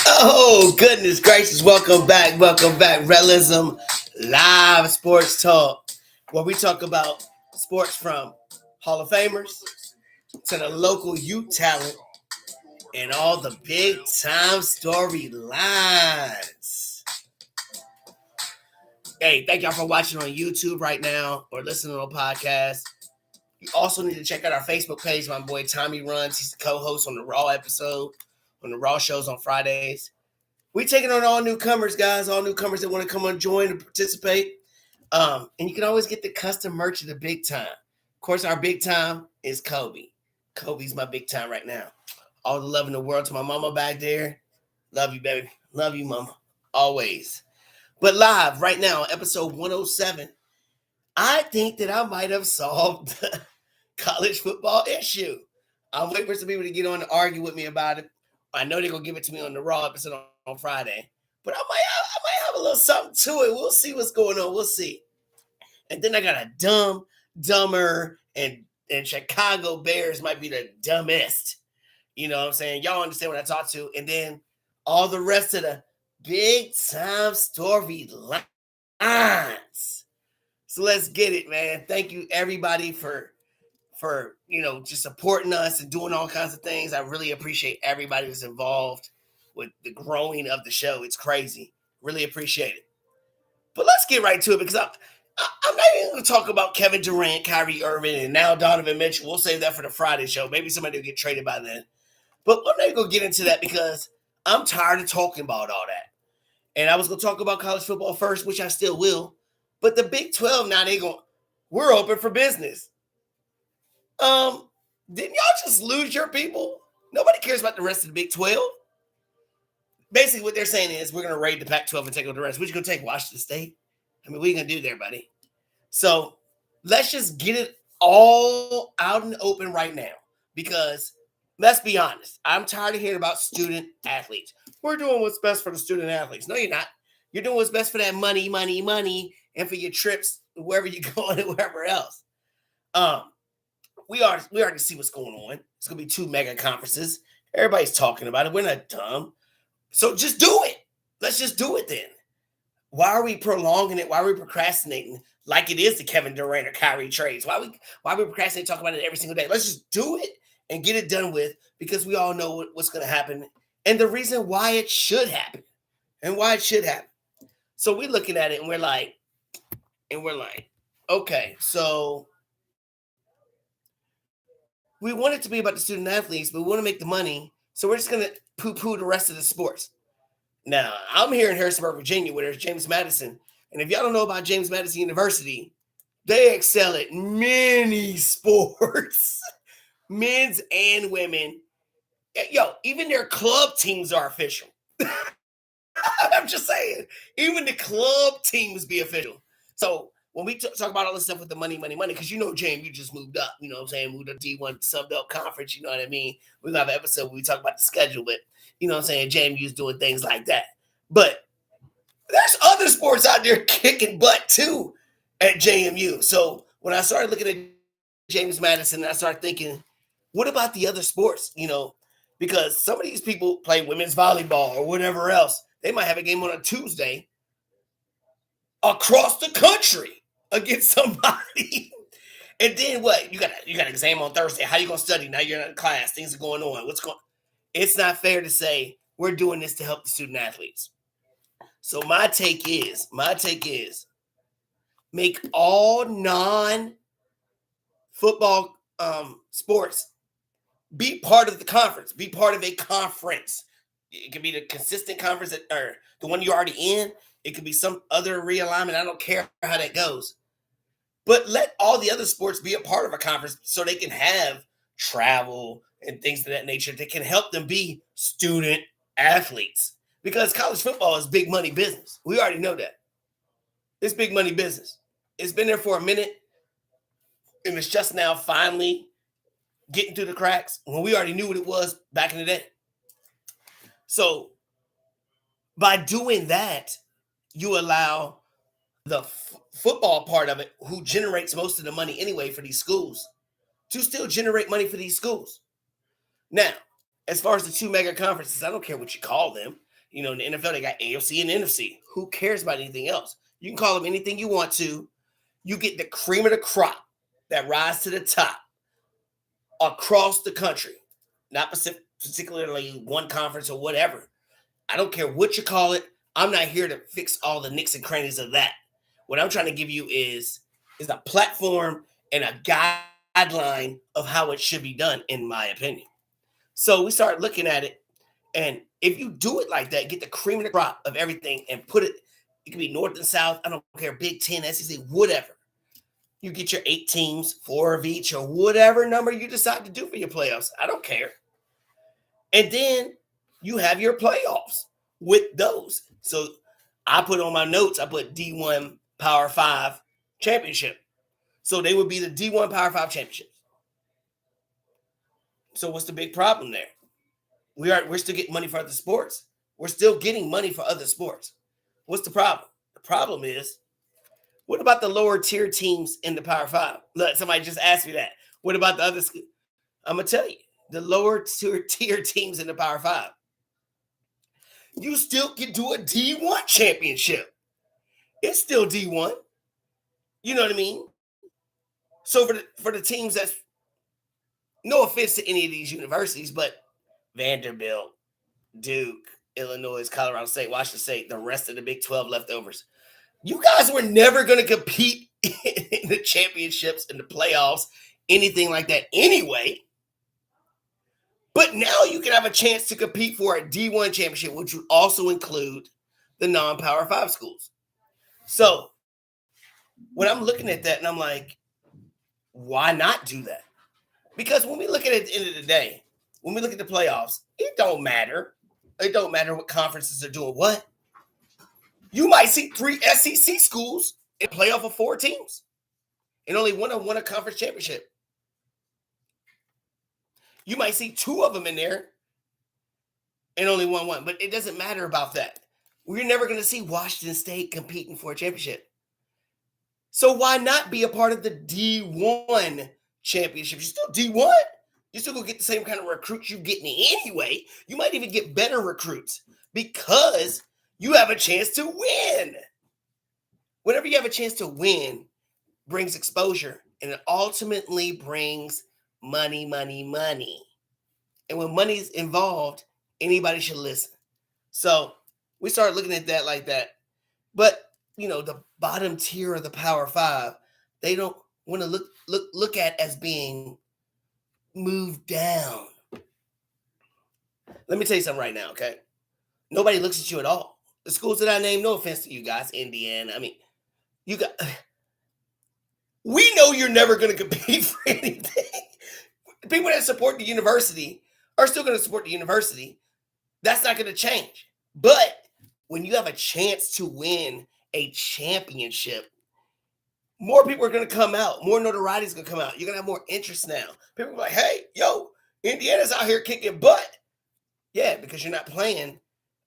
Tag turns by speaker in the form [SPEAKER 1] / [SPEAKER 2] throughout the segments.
[SPEAKER 1] Oh, goodness gracious. Welcome back. Welcome back. Rellism Live Sports Talk, where we talk about sports from Hall of Famers to the local youth talent and all the big time storylines. Hey, thank y'all for watching on YouTube right now or listening on podcast. You also need to check out our Facebook page. My boy Tommy runs. He's the co-host on the Raw episode, on the Raw shows on Fridays. We taking on all newcomers, guys. All newcomers that want to come and join and participate. And you can always get the custom merch of the big time. Of course, our big time is Kobe. Kobe's my big time right now. All the love in the world to my mama back there. Love you, baby. Love you, mama. Always. But live right now, episode 107, I think that I might have solved the college football issue. I'm waiting for some people to get on and argue with me about it. I know they're going to give it to me on the Raw episode on Friday. But I might have a little something to it. We'll see what's going on. We'll see. And then I got a dumber, and Chicago Bears might be the dumbest. You know what I'm saying? Y'all understand what I talk to. And then all the rest of the big time storylines. So let's get it, man. Thank you everybody for just supporting us and doing all kinds of things. I really appreciate everybody that's involved with the growing of the show. It's crazy. Really appreciate it. But let's get right to it because I'm not even going to talk about Kevin Durant, Kyrie Irving, and now Donovan Mitchell. We'll save that for the Friday show. Maybe somebody will get traded by then. But I'm not even going to get into that because I'm tired of talking about all that. And I was going to talk about college football first, which I still will. But the Big 12 now, we're open for business. Didn't y'all just lose your people? Nobody cares about the rest of the Big 12. Basically, what they're saying is we're going to raid the Pac-12 and take over the rest. We're just going to take Washington State. I mean, what are you going to do there, buddy? So let's just get it all out in the open right now because let's be honest. I'm tired of hearing about student athletes. We're doing what's best for the student athletes. No, you're not. You're doing what's best for that money, and for your trips wherever you're going and wherever else. We already see what's going on. It's going to be 2 mega conferences. Everybody's talking about it. We're not dumb. So just do it. Let's just do it then. Why are we prolonging it? Why are we procrastinating like it is the Kevin Durant or Kyrie trades? Why are we procrastinating, talk about it every single day? Let's just do it and get it done with because we all know what's going to happen and the reason why it should happen and why it should happen. So we're looking at it and we're like, okay, so we want it to be about the student athletes, but we want to make the money. So we're just going to poo-poo the rest of the sports. Now, I'm here in Harrisonburg, Virginia, where there's James Madison. And if y'all don't know about James Madison University, they excel at many sports, men's and women. Yo, even their club teams are official. I'm just saying, even the club teams be official. So when we talk about all this stuff with the money, because James, you just moved up, you know what I'm saying? Moved up D1 subbed up conference, you know what I mean? We're going to have an episode where we talk about the schedule, but you know what I'm saying? JMU's doing things like that. But there's other sports out there kicking butt too at JMU. So when I started looking at James Madison, I started thinking, what about the other sports? Because some of these people play women's volleyball or whatever else. They might have a game on a Tuesday across the country against somebody. And then what? You got an exam on Thursday. How you gonna study? Now you're not in class. Things are going on. It's not fair to say we're doing this to help the student athletes. So my take is make all non-football sports be part of the conference, be part of a conference. It can be the consistent conference or the one you're already in. It could be some other realignment. I don't care how that goes. But let all the other sports be a part of a conference so they can have travel and things of that nature that can help them be student athletes. Because college football is big money business. We already know that. It's big money business. It's been there for a minute. And it's just now finally getting through the cracks when we already knew what it was back in the day. So by doing that, you allow the football part of it, who generates most of the money anyway for these schools, to still generate money for these schools. Now, as far as the 2 mega conferences, I don't care what you call them. In the NFL, they got AFC and NFC. Who cares about anything else? You can call them anything you want to. You get the cream of the crop that rise to the top across the country, not particularly one conference or whatever. I don't care what you call it. I'm not here to fix all the nicks and crannies of that. What I'm trying to give you is a platform and a guideline of how it should be done, in my opinion. So we start looking at it, and if you do it like that, get the cream of the crop of everything and put it, it can be North and South, I don't care, Big Ten, SEC, whatever. You get your 8 teams, 4 of each, or whatever number you decide to do for your playoffs. I don't care. And then you have your playoffs with those. So I put on my notes, I put D1 Power 5 championship. So they would be the D1 Power 5 championships. So what's the big problem there? We're still getting money for other sports. We're still getting money for other sports. What's the problem? The problem is, what about the lower tier teams in the Power 5? Look, somebody just asked me that. What about the other? I'm going to tell you, the lower tier teams in the Power 5. You still can do a D1 championship. It's still D1. You know what I mean? So for the teams that's, no offense to any of these universities, but Vanderbilt, Duke, Illinois, Colorado State, Washington State, the rest of the Big 12 leftovers, you guys were never going to compete in the championships, in the playoffs, anything like that anyway. But now you can have a chance to compete for a D1 championship, which would also include the non-Power 5 schools. So when I'm looking at that and I'm like, why not do that? Because when we look at it at the end of the day, when we look at the playoffs, it don't matter. It don't matter what conferences are doing what. You might see 3 SEC schools in a playoff of 4 teams, and only one of them won a conference championship. You might see 2 of them in there, and only one won. But it doesn't matter about that. We're never going to see Washington State competing for a championship. So why not be a part of the D1 championship? You're still D1. You're still going to get the same kind of recruits you're getting anyway. You might even get better recruits because you have a chance to win. Whenever you have a chance to win, brings exposure, and it ultimately brings money, money, money. And when money's involved, anybody should listen. So we started looking at that like that. But, the bottom tier of the Power 5, they don't want to look at as being moved down. Let me tell you something right now, okay? Nobody looks at you at all. The schools that I named, no offense to you guys, Indiana, we know you're never going to compete for anything. People that support the university are still going to support the university. That's not going to change. But when you have a chance to win a championship, more people are going to come out. More notoriety is going to come out. You're going to have more interest now. People are like, hey, Indiana's out here kicking butt. Yeah, because you're not playing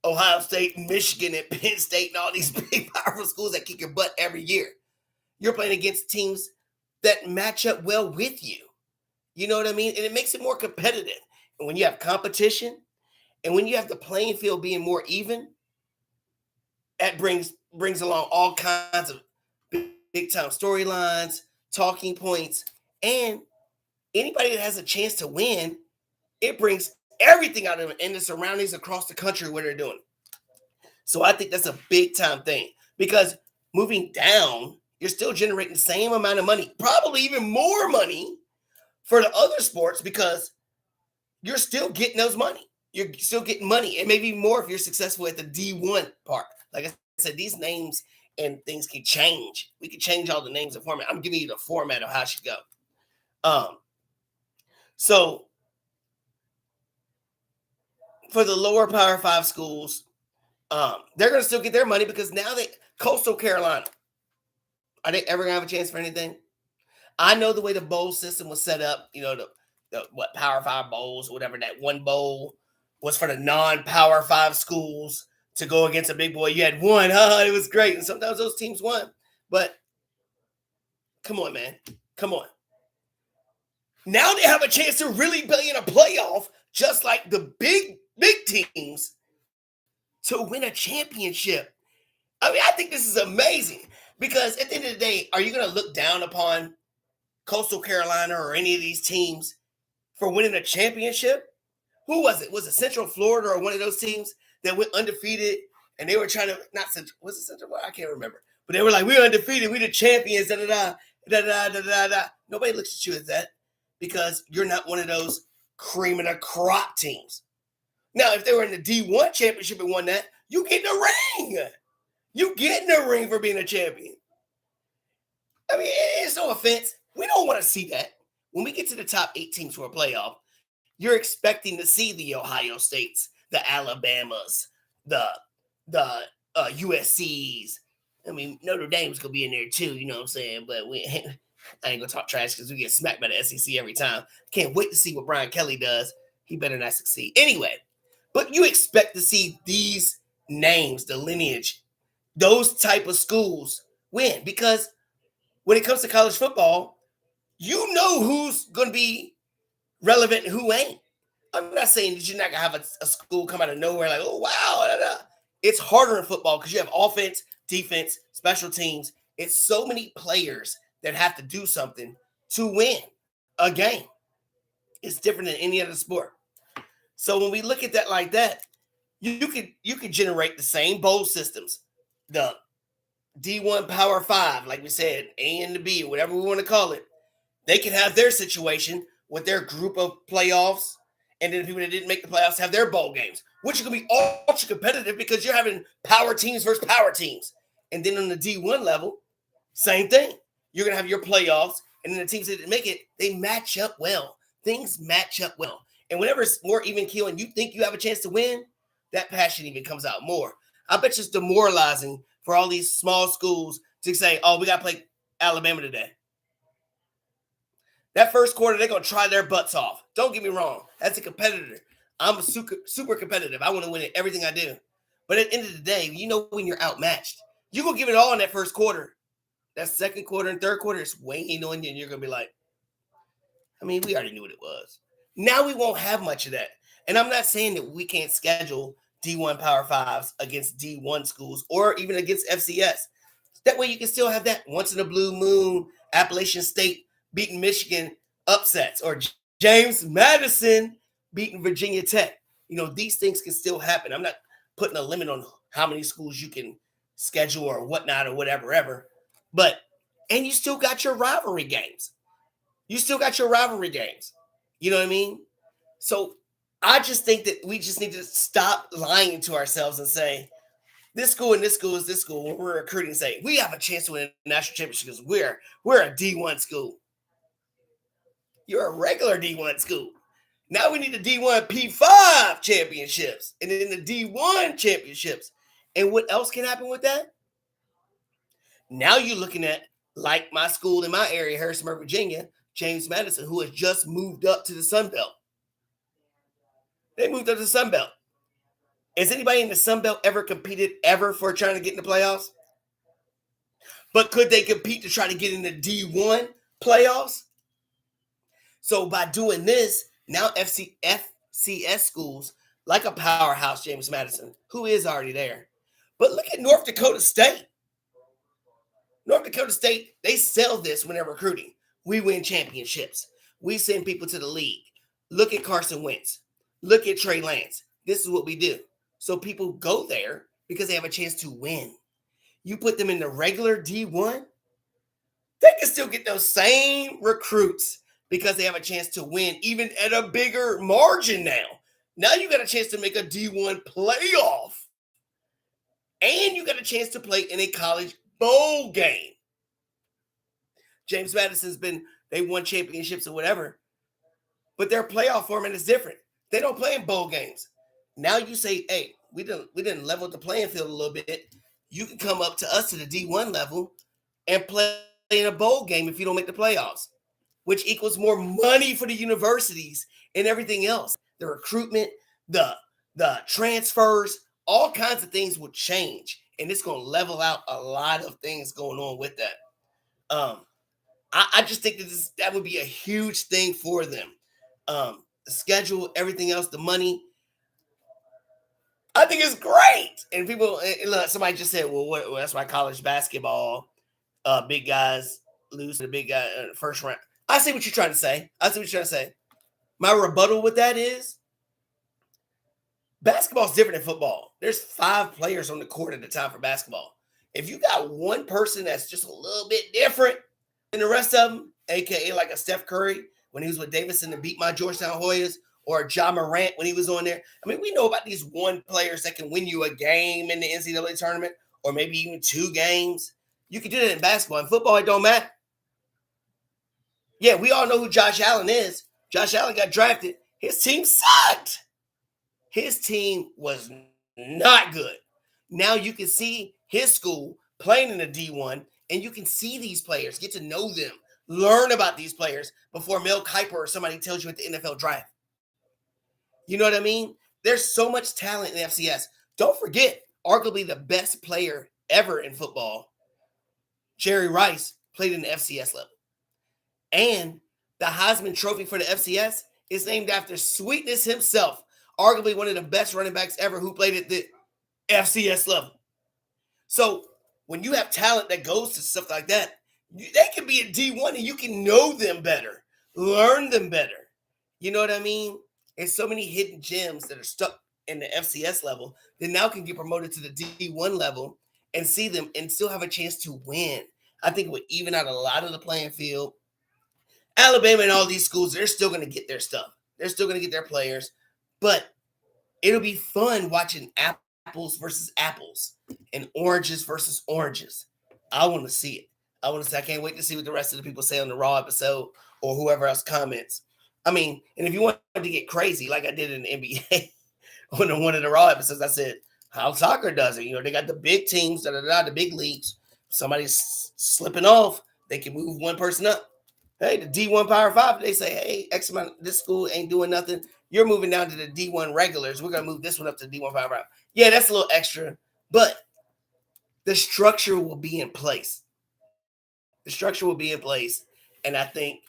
[SPEAKER 1] Ohio State, Michigan, and Penn State, and all these big, powerful schools that kick your butt every year. You're playing against teams that match up well with you. You know what I mean? And it makes it more competitive. And when you have competition, and when you have the playing field being more even, that brings along all kinds of big-time storylines, talking points, and anybody that has a chance to win, it brings everything out of it in the surroundings across the country where they're doing. So I think that's a big-time thing because moving down, you're still generating the same amount of money, probably even more money for the other sports because you're still getting those money. You're still getting money, and maybe more if you're successful at the D1 part. Like I said, these names and things can change. We can change all the names and format. I'm giving you the format of how it should go. So for the lower Power 5 schools, they're going to still get their money because now Coastal Carolina, are they ever going to have a chance for anything? I know the way the bowl system was set up, the Power 5 bowls, whatever, that one bowl was for the non-Power 5 schools to go against a big boy. You had one, it was great. And sometimes those teams won. But come on, man. Come on. Now they have a chance to really be in a playoff, just like the big teams, to win a championship. I mean, I think this is amazing because at the end of the day, are you going to look down upon Coastal Carolina or any of these teams for winning a championship? Who was it? Was it Central Florida or one of those teams that went undefeated and they were trying to, not Central, was it Central Florida? I can't remember. But they were like, we're undefeated, we the champions, da da da da da da da da. Nobody looks at you as that because you're not one of those cream of the crop teams. Now, if they were in the D1 championship and won that, you get in the ring. You get in the ring for being a champion. I mean, it's no offense. We don't want to see that. When we get to the top 8 teams for a playoff, you're expecting to see the Ohio States, the Alabamas, the USCs. I mean, Notre Dame's going to be in there too, you know what I'm saying? But I ain't going to talk trash because we get smacked by the SEC every time. Can't wait to see what Brian Kelly does. He better not succeed. Anyway, but you expect to see these names, the lineage, those type of schools win because when it comes to college football, you know who's going to be relevant and who ain't. I'm not saying that you're not going to have a school come out of nowhere like, oh, wow. It's harder in football because you have offense, defense, special teams. It's so many players that have to do something to win a game. It's different than any other sport. So when we look at that like that, you could generate the same bowl systems, the D1 Power 5, like we said, A and the B, whatever we want to call it. They can have their situation with their group of playoffs, and then the people that didn't make the playoffs have their bowl games, which are going to be ultra competitive because you're having power teams versus power teams. And then on the D1 level, same thing. You're going to have your playoffs, and then the teams that didn't make it, they match up well. Things match up well. And whenever it's more even keel and you think you have a chance to win, that passion even comes out more. I bet you it's demoralizing for all these small schools to say, oh, we got to play Alabama today. That first quarter, they're going to try their butts off. Don't get me wrong. That's a competitor. I'm super competitive. I want to win at everything I do. But at the end of the day, you know when you're outmatched, you're going to give it all in that first quarter. That second quarter and third quarter is weighing on you, and you're going to be like, I mean, we already knew what it was. Now we won't have much of that. And I'm not saying that we can't schedule D1 Power 5s against D1 schools or even against FCS. That way you can still have that once in a blue moon, Appalachian State beating Michigan upsets, or James Madison beating Virginia Tech. You know, these things can still happen. I'm not putting a limit on how many schools you can schedule or whatnot or whatever ever. But, and you still got your rivalry games. You know what I mean? So I just think that we just need to stop lying to ourselves and say, this school and this school is this school. When we're recruiting, say, we have a chance to win a national championship because we're a D1 school. You're a regular D1 school. Now we need the D1 P5 championships and then the D1 championships. And what else can happen with that? Now you're looking at, like my school in my area, Harrisonburg, Virginia, James Madison, who has just moved up to the Sun Belt. They moved up to the Sun Belt. Has anybody in the Sun Belt ever competed for trying to get in the playoffs? But could they compete to try to get in the D1 playoffs? So by doing this, now FCS schools, like a powerhouse James Madison, who is already there. But look at North Dakota State. North Dakota State, they sell this when they're recruiting. We win championships. We send people to the league. Look at Carson Wentz. Look at Trey Lance. This is what we do. So people go there because they have a chance to win. You put them in the regular D1, they can still get those same recruits because they have a chance to win, even at a bigger margin now. Now you got a chance to make a D1 playoff. And you got a chance to play in a college bowl game. James Madison's they won championships or whatever, but their playoff format is different. They don't play in bowl games. Now you say, hey, we didn't level the playing field a little bit. You can come up to us to the D1 level and play in a bowl game if you don't make the playoffs, which equals more money for the universities and everything else. The recruitment, the transfers, all kinds of things will change, and it's going to level out a lot of things going on with that. I just think that would be a huge thing for them. The schedule, everything else, the money. I think it's great. And people, look, somebody just said, well, that's why college basketball, big guys lose to the big guy first round. I see what you're trying to say. My rebuttal with that is basketball's different than football. There's 5 players on the court at a time for basketball. If you got one person that's just a little bit different than the rest of them, aka like a Steph Curry when he was with Davidson to beat my Georgetown Hoyas, or a Ja Morant when he was on there. I mean, we know about these one players that can win you a game in the NCAA tournament, or maybe even 2 games. You can do that in basketball. In football, it don't matter. Yeah, we all know who Josh Allen is. Josh Allen got drafted. His team sucked. His team was not good. Now you can see his school playing in the D1, and you can see these players, get to know them, learn about these players before Mel Kiper or somebody tells you at the NFL draft. You know what I mean? There's so much talent in FCS. Don't forget, arguably the best player ever in football, Jerry Rice, played in the FCS level. And the Heisman Trophy for the FCS is named after Sweetness himself, arguably one of the best running backs ever who played at the FCS level. So when you have talent that goes to stuff like that, they can be at D1 and you can know them better, learn them better. You know what I mean? There's so many hidden gems that are stuck in the FCS level that now can get promoted to the D1 level and see them and still have a chance to win. I think it would even out a lot of the playing field. Alabama and all these schools, they're still going to get their stuff. They're still going to get their players. But it'll be fun watching apples versus apples and oranges versus oranges. I want to see it. I can't wait to see what the rest of the people say on the Raw episode or whoever else comments. I mean, and if you want to get crazy, like I did in the NBA on one of the Raw episodes, I said, how soccer does it. You know, they got the big teams, the big leagues. Somebody's slipping off, they can move one person up. Hey, the D1 Power 5, they say, hey, X amount, this school ain't doing nothing. You're moving down to the D1 regulars. We're going to move this one up to the D1 Power 5. Yeah, that's a little extra, but the structure will be in place. And I think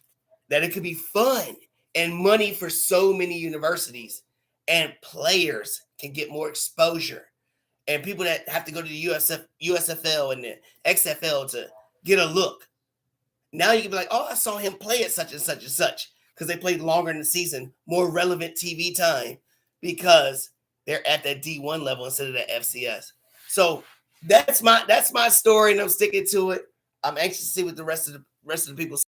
[SPEAKER 1] that it could be fun and money for so many universities, and players can get more exposure. And people that have to go to the USFL and the XFL to get a look. Now you can be like, oh, I saw him play at such and such and such because they played longer in the season, more relevant TV time because they're at that D1 level instead of the FCS. So that's my story, and I'm sticking to it. I'm anxious to see what the rest of the people say.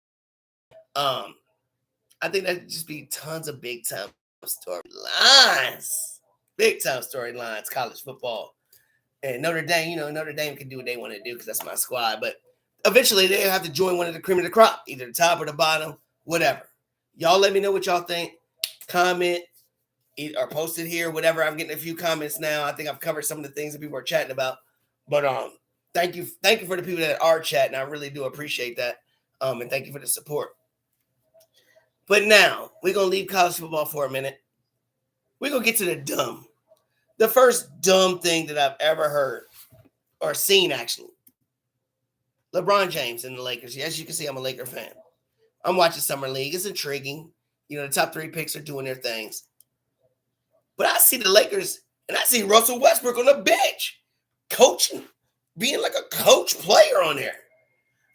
[SPEAKER 1] I think that'd just be tons of big time storylines, college football. And Notre Dame can do what they want to do because that's my squad. But eventually they'll have to join one of the cream of the crop, either the top or the bottom, whatever. Y'all let me know what y'all think. Comment or post it here, whatever. I'm getting a few comments now. I think I've covered some of the things that people are chatting about. But thank you for the people that are chatting. I really do appreciate that. And thank you for the support. But now we're gonna leave college football for a minute. We're gonna get to the dumb. The first dumb thing that I've ever heard or seen, actually. LeBron James and the Lakers. As you can see, I'm a Laker fan. I'm watching Summer League. It's intriguing. You know, the top 3 picks are doing their things. But I see the Lakers, and I see Russell Westbrook on the bench, coaching, being like a coach player on there.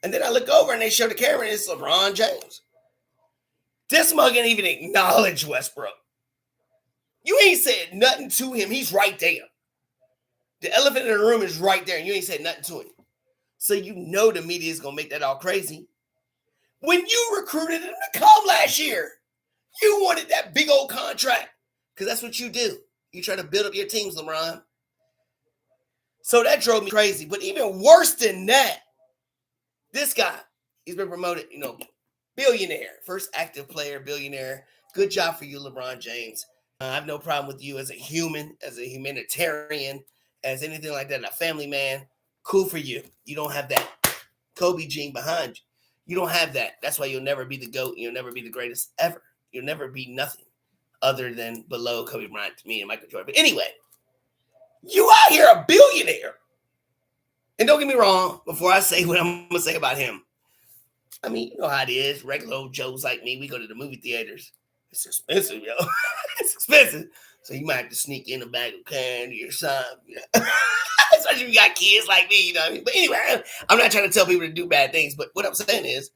[SPEAKER 1] And then I look over, and they show the camera, and it's LeBron James. This mug ain't even acknowledge Westbrook. You ain't said nothing to him. He's right there. The elephant in the room is right there, and you ain't said nothing to him. So you know the media is going to make that all crazy. When you recruited him to come last year, you wanted that big old contract because that's what you do. You try to build up your teams, LeBron. So that drove me crazy. But even worse than that, this guy, he's been promoted, billionaire, first active player, billionaire. Good job for you, LeBron James. I have no problem with you as a human, as a humanitarian, as anything like that, a family man. Cool for you. You don't have that Kobe gene behind you. You don't have that. That's why you'll never be the GOAT. You'll never be the greatest ever. You'll never be nothing other than below Kobe Bryant to me and Michael Jordan. But anyway, you out here a billionaire. And don't get me wrong, before I say what I'm going to say about him, I mean, you know how it is. Regular old Joes like me, we go to the movie theaters. It's expensive, yo. It's expensive. So you might have to sneak in a bag of candy or something. Especially if you got kids like me, you know what I mean? But anyway, I'm not trying to tell people to do bad things, but what I'm saying is,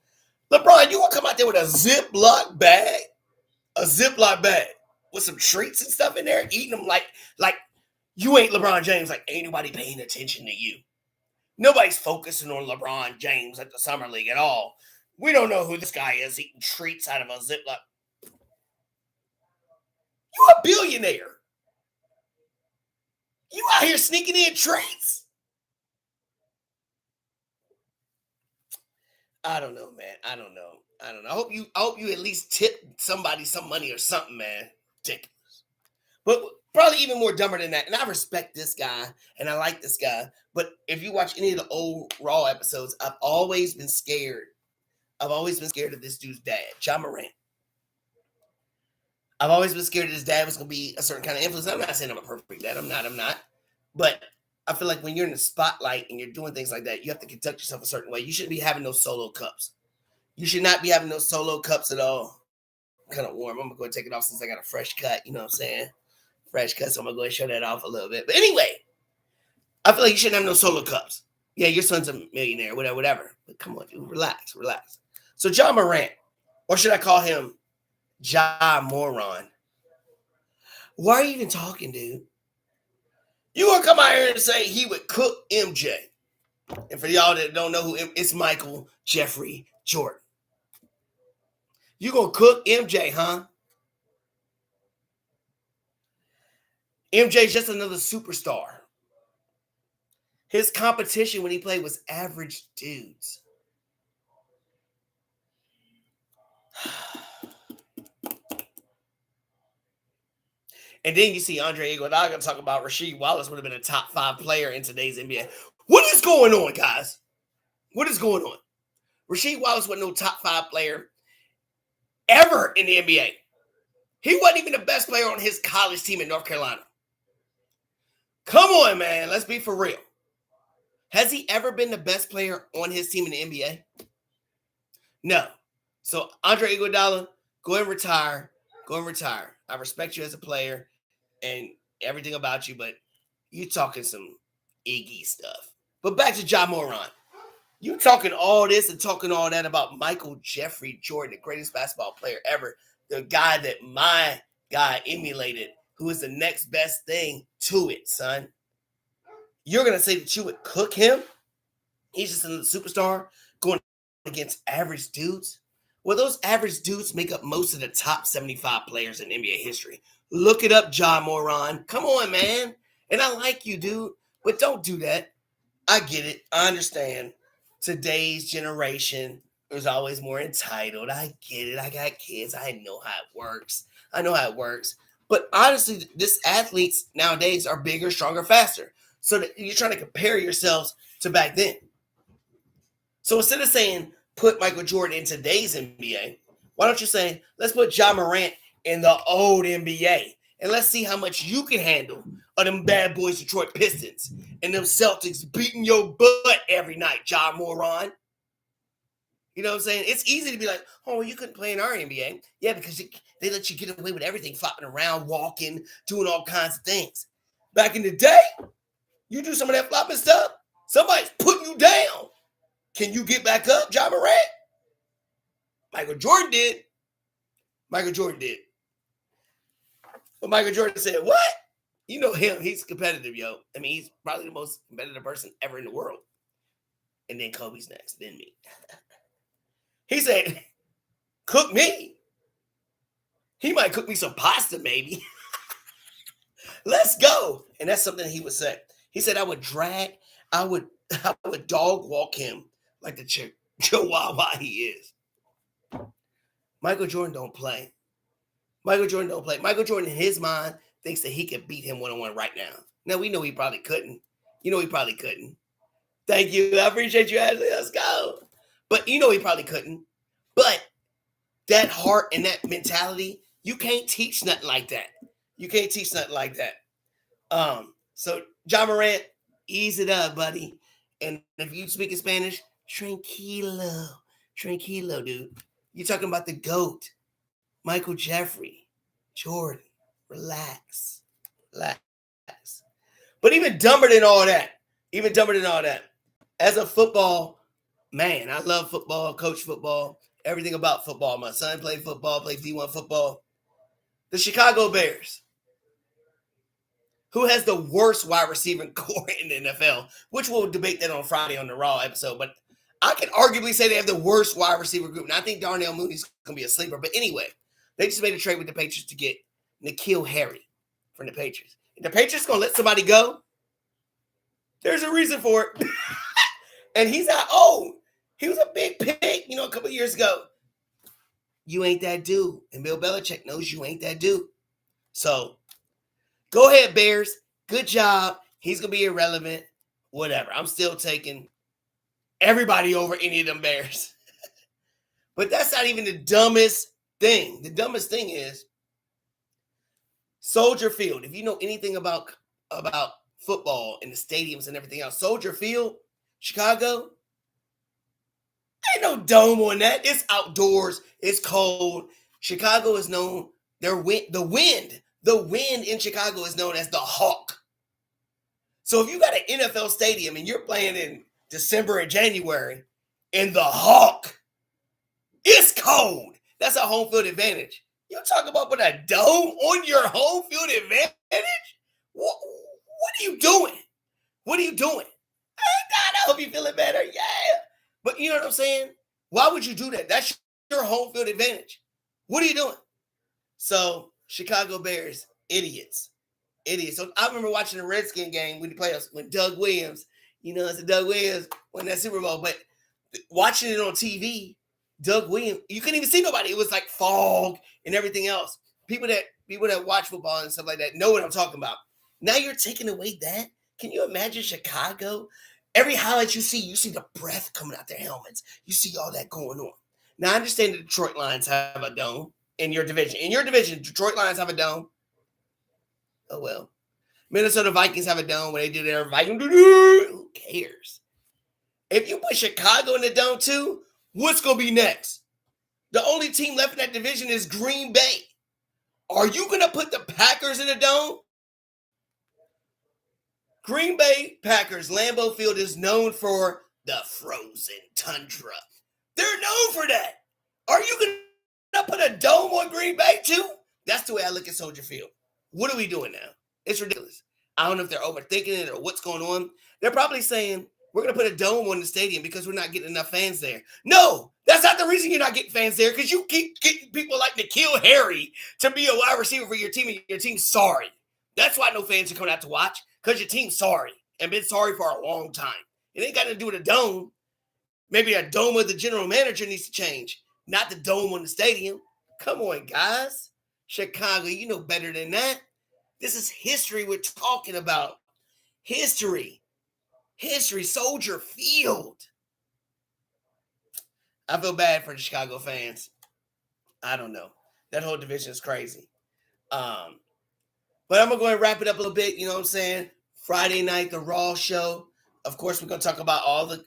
[SPEAKER 1] LeBron, you want to come out there with a Ziploc bag? A Ziploc bag with some treats and stuff in there, eating them like you ain't LeBron James, like ain't nobody paying attention to you. Nobody's focusing on LeBron James at the Summer League at all. We don't know who this guy is eating treats out of a Ziploc. You a billionaire. You out here sneaking in treats. I don't know, man. I don't know. I hope you at least tip somebody some money or something, man. Ridiculous. But probably even more dumber than that. And I respect this guy and I like this guy. But if you watch any of the old Raw episodes, I've always been scared. I've always been scared of this dude's dad, John Morant. I've always been scared that his dad was going to be a certain kind of influence. I'm not saying I'm a perfect dad. I'm not. But I feel like when you're in the spotlight and you're doing things like that, you have to conduct yourself a certain way. You shouldn't be having those solo cups. You should not be having those solo cups at all. I'm kind of warm. I'm going to go and take it off since I got a fresh cut. You know what I'm saying? Fresh cut. So I'm going to go and show that off a little bit. But anyway, I feel like you shouldn't have no solo cups. Yeah, your son's a millionaire, whatever. But come on, dude. Relax. So John Morant, or should I call him Moron? Why are you even talking, dude? You gonna come out here and say he would cook MJ? And for y'all that don't know who it's Michael Jeffrey Jordan. You gonna cook MJ, huh? MJ's just another superstar. His competition when he played was average dudes. And then you see Andre Iguodala talk about Rasheed Wallace would have been a top 5 player in today's NBA. What is going on, guys? What is going on? Rasheed Wallace wasn't no top 5 player ever in the NBA. He wasn't even the best player on his college team in North Carolina. Come on, man. Let's be for real. Has he ever been the best player on his team in the NBA? No. So Andre Iguodala, go and retire. I respect you as a player and everything about you, but you talking some Iggy stuff. But back to Ja Morant. You talking all this and talking all that about Michael Jeffrey Jordan, the greatest basketball player ever, the guy that my guy emulated, who is the next best thing to it, son. You're going to say that you would cook him? He's just a superstar going against average dudes? Well, those average dudes make up most of the top 75 players in NBA history. Look it up, Ja Moron. Come on, man. And I like you, dude, but don't do that. I get it. I understand. Today's generation is always more entitled. I get it. I got kids. I know how it works. But honestly, this athletes nowadays are bigger, stronger, faster. So that you're trying to compare yourselves to back then. So instead of saying put Michael Jordan in today's NBA, why don't you say let's put Ja Morant in the old NBA and let's see how much you can handle of them bad boys Detroit Pistons and them Celtics beating your butt every night, Ja Moron. You know what I'm saying? It's easy to be like, oh, you couldn't play in our NBA. Yeah, because they let you get away with everything, flopping around, walking, doing all kinds of things. Back in the day, you do some of that flopping stuff, somebody's putting you down. Can you get back up, Ja Morant? Michael Jordan did. But Michael Jordan said, what? You know him. He's competitive, yo. I mean, he's probably the most competitive person ever in the world. And then Kobe's next, then me. He said, cook me. He might cook me some pasta, maybe. Let's go. And that's something he would say. He said, I would dog walk him like the chihuahua he is. Michael Jordan don't play. Michael Jordan, in his mind, thinks that he could beat him one-on-one right now. Now, we know he probably couldn't. Thank you. I appreciate you, Ashley. Let's go. But he probably couldn't. But that heart and that mentality, you can't teach nothing like that. So Ja Morant, ease it up, buddy. And if you speak in Spanish, tranquilo, dude. You're talking about the GOAT, Michael Jeffrey Jordan. Relax. But even dumber than all that, as a football man, I love football, coach football, everything about football. My son played football, plays D1 football. The Chicago Bears, who has the worst wide receiving core in the NFL, which we'll debate that on Friday on the Raw episode. But I can arguably say they have the worst wide receiver group. And I think Darnell Mooney's going to be a sleeper. But anyway, they just made a trade with the Patriots to get N'Keal Harry from the Patriots. If the Patriots going to let somebody go, there's a reason for it. And he's not old. He was a big pick, a couple years ago. You ain't that dude. And Bill Belichick knows you ain't that dude. So, go ahead, Bears. Good job. He's going to be irrelevant. Whatever. I'm still taking everybody over any of them Bears. But that's not even the dumbest thing. The dumbest thing is Soldier Field. If you know anything about football and the stadiums and everything else, Soldier Field, Chicago, ain't no dome on that. It's outdoors. It's cold. Chicago is known, the wind in Chicago is known as the Hawk. So if you got an NFL stadium and you're playing in December and January in the Hawk, it's cold. That's a home field advantage. You talk about putting a dome on your home field advantage? What are you doing? What are you doing? God, I hope you're feeling better. Yeah. But you know what I'm saying? Why would you do that? That's your home field advantage. What are you doing? So, Chicago Bears, idiots. So, I remember watching the Redskin game when the playoffs, when Doug Williams, it's Doug Williams won that Super Bowl. But watching it on TV, Doug Williams, you couldn't even see nobody. It was like fog and everything else. People that watch football and stuff like that know what I'm talking about. Now you're taking away that? Can you imagine Chicago? Every highlight you see the breath coming out their helmets. You see all that going on. Now, I understand the Detroit Lions have a dome in your division. In your division, Detroit Lions have a dome. Oh, well. Minnesota Vikings have a dome when they do their Viking. Who cares? If you put Chicago in the dome too, what's going to be next? The only team left in that division is Green Bay. Are you going to put the Packers in the dome? Green Bay Packers, Lambeau Field is known for the frozen tundra. They're known for that. Are you going to put a dome on Green Bay too? That's the way I look at Soldier Field. What are we doing now? It's ridiculous. I don't know if they're overthinking it or what's going on. They're probably saying, we're going to put a dome on the stadium because we're not getting enough fans there. No, that's not the reason you're not getting fans there, because you keep getting people like N'Keal Harry to be a wide receiver for your team, and your team's sorry. That's why no fans are coming out to watch, because your team's sorry and been sorry for a long time. It ain't got to do with a dome. Maybe a dome with the general manager needs to change, not the dome on the stadium. Come on, guys. Chicago, you know better than that. This is history we're talking about. History, Soldier Field. I feel bad for the Chicago fans. I don't know. That whole division is crazy. But I'm going to go and wrap it up a little bit. You know what I'm saying? Friday night, the Raw show. Of course, we're going to talk about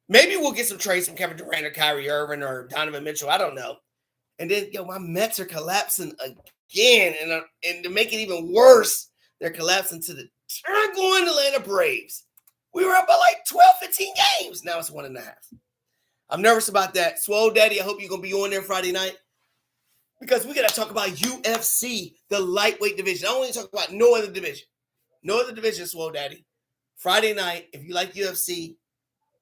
[SPEAKER 1] maybe we'll get some trades from Kevin Durant or Kyrie Irving or Donovan Mitchell. I don't know. And then, my Mets are collapsing again. And to make it even worse, they're collapsing to the going Atlanta Braves. We were up by like 12, 15 games. Now it's 1.5. I'm nervous about that. Swole Daddy, I hope you're going to be on there Friday night, because we got to talk about UFC, the lightweight division. I don't want to talk about no other division. No other division, Swole Daddy. Friday night, if you like UFC,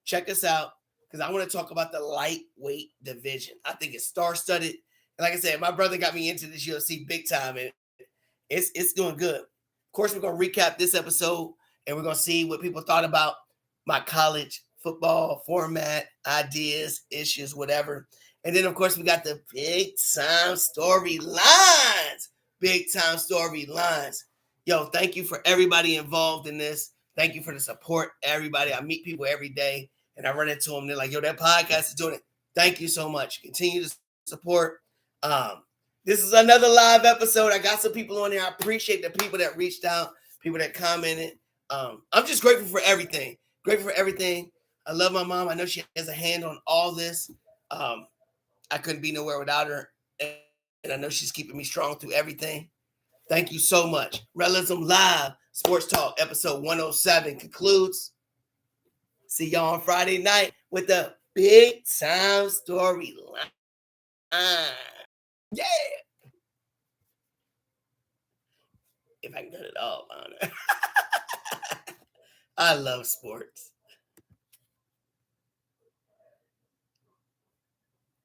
[SPEAKER 1] check us out, because I want to talk about the lightweight division. I think it's star-studded. And like I said, my brother got me into this UFC big time, and it's doing good. Of course, we're going to recap this episode, and we're going to see what people thought about my college football format, ideas, issues, whatever. And then, of course, we got the big-time storylines. Big-time storylines. Yo, thank you for everybody involved in this. Thank you for the support, everybody. I meet people every day, and I run into them. They're like, yo, that podcast is doing it. Thank you so much. Continue to support. This is another live episode. I got some people on there. I appreciate the people that reached out, people that commented. I'm just grateful for everything. Grateful for everything. I love my mom. I know she has a hand on all this. I couldn't be nowhere without her. And I know she's keeping me strong through everything. Thank you so much. Rellism Live Sports Talk episode 107 concludes. See y'all on Friday night with the big time storyline. Yeah. If I can cut it off, I don't know. I love sports.